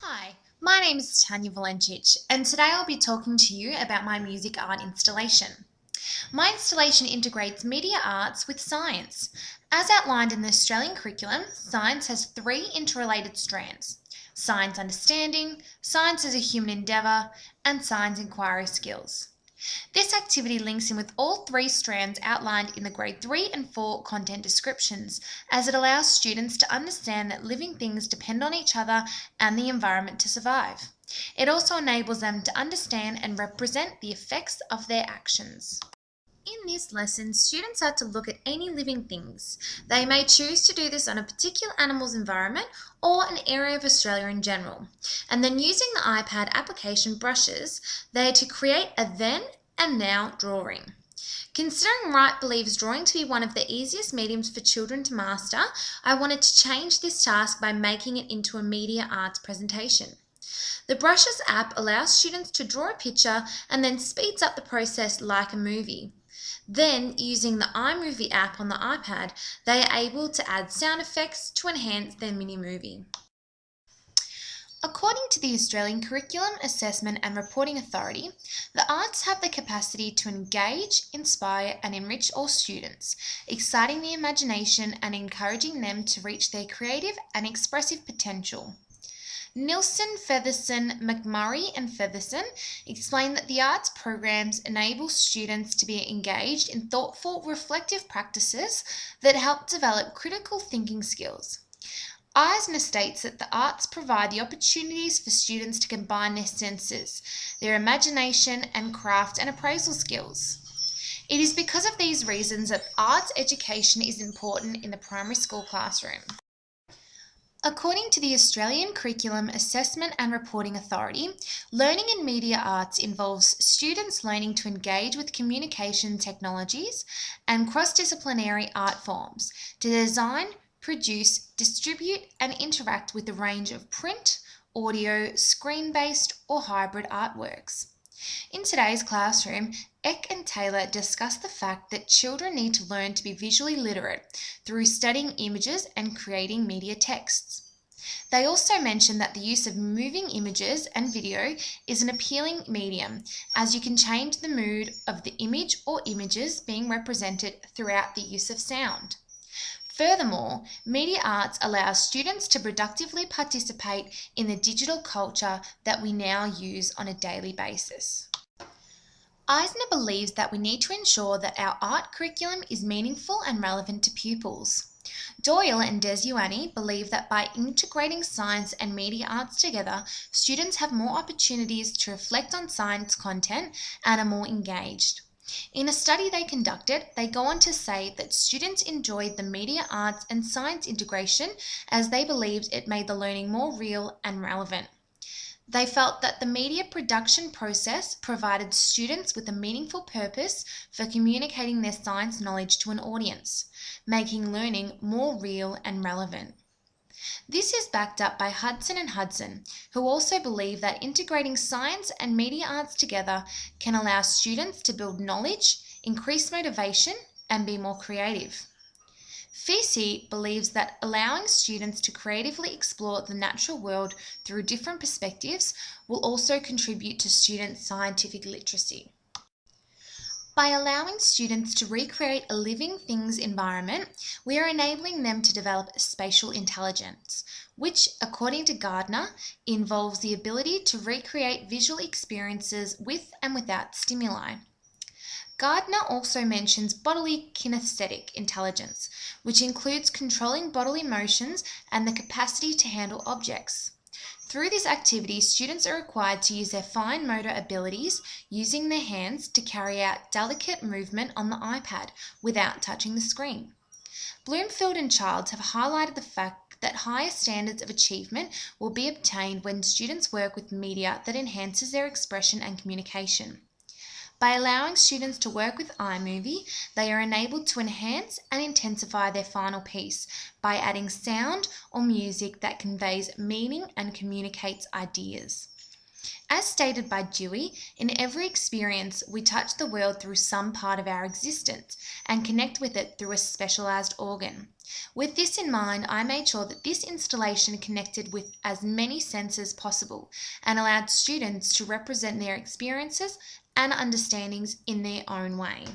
Hi, my name is Tanya Valencic, and today I'll be talking to you about my music art installation. My installation integrates media arts with science. As outlined in the Australian curriculum, science has three interrelated strands: science understanding, science as a human endeavour, and science inquiry skills. This activity links in with all three strands outlined in the grade 3 and 4 content descriptions, as it allows students to understand that living things depend on each other and the environment to survive. It also enables them to understand and represent the effects of their actions. In this lesson, students are to look at any living things. They may choose to do this on a particular animal's environment or an area of Australia in general. And then using the iPad application brushes, they are to create a then and now drawing. Considering Wright believes drawing to be one of the easiest mediums for children to master, I wanted to change this task by making it into a media arts presentation. The Brushes app allows students to draw a picture and then speeds up the process like a movie. Then, using the iMovie app on the iPad, they are able to add sound effects to enhance their mini-movie. According to the Australian Curriculum, Assessment and Reporting Authority, the arts have the capacity to engage, inspire and enrich all students, exciting the imagination and encouraging them to reach their creative and expressive potential. Nilsson, Featherson, McMurray and Featherson explain that the arts programs enable students to be engaged in thoughtful, reflective practices that help develop critical thinking skills. Eisner states that the arts provide the opportunities for students to combine their senses, their imagination and craft and appraisal skills. It is because of these reasons that arts education is important in the primary school classroom. According to the Australian Curriculum, Assessment and Reporting Authority, learning in media arts involves students learning to engage with communication technologies and cross-disciplinary art forms to design, produce, distribute and interact with a range of print, audio, screen-based or hybrid artworks. In today's classroom, Eck and Taylor discuss the fact that children need to learn to be visually literate through studying images and creating media texts. They also mention that the use of moving images and video is an appealing medium, as you can change the mood of the image or images being represented throughout the use of sound. Furthermore, media arts allows students to productively participate in the digital culture that we now use on a daily basis. Eisner believes that we need to ensure that our art curriculum is meaningful and relevant to pupils. Doyle and Desuani believe that by integrating science and media arts together, students have more opportunities to reflect on science content and are more engaged. In a study they conducted, they go on to say that students enjoyed the media arts and science integration as they believed it made the learning more real and relevant. They felt that the media production process provided students with a meaningful purpose for communicating their science knowledge to an audience, making learning more real and relevant. This is backed up by Hudson and Hudson, who also believe that integrating science and media arts together can allow students to build knowledge, increase motivation, and be more creative. Fisi believes that allowing students to creatively explore the natural world through different perspectives will also contribute to students' scientific literacy. By allowing students to recreate a living things environment, we are enabling them to develop spatial intelligence, which, according to Gardner, involves the ability to recreate visual experiences with and without stimuli. Gardner also mentions bodily kinesthetic intelligence, which includes controlling bodily motions and the capacity to handle objects. Through this activity, students are required to use their fine motor abilities using their hands to carry out delicate movement on the iPad without touching the screen. Bloomfield and Childs have highlighted the fact that higher standards of achievement will be obtained when students work with media that enhances their expression and communication. By allowing students to work with iMovie, they are enabled to enhance and intensify their final piece by adding sound or music that conveys meaning and communicates ideas. As stated by Dewey, in every experience we touch the world through some part of our existence and connect with it through a specialized organ. With this in mind, I made sure that this installation connected with as many senses possible and allowed students to represent their experiences and understandings in their own way.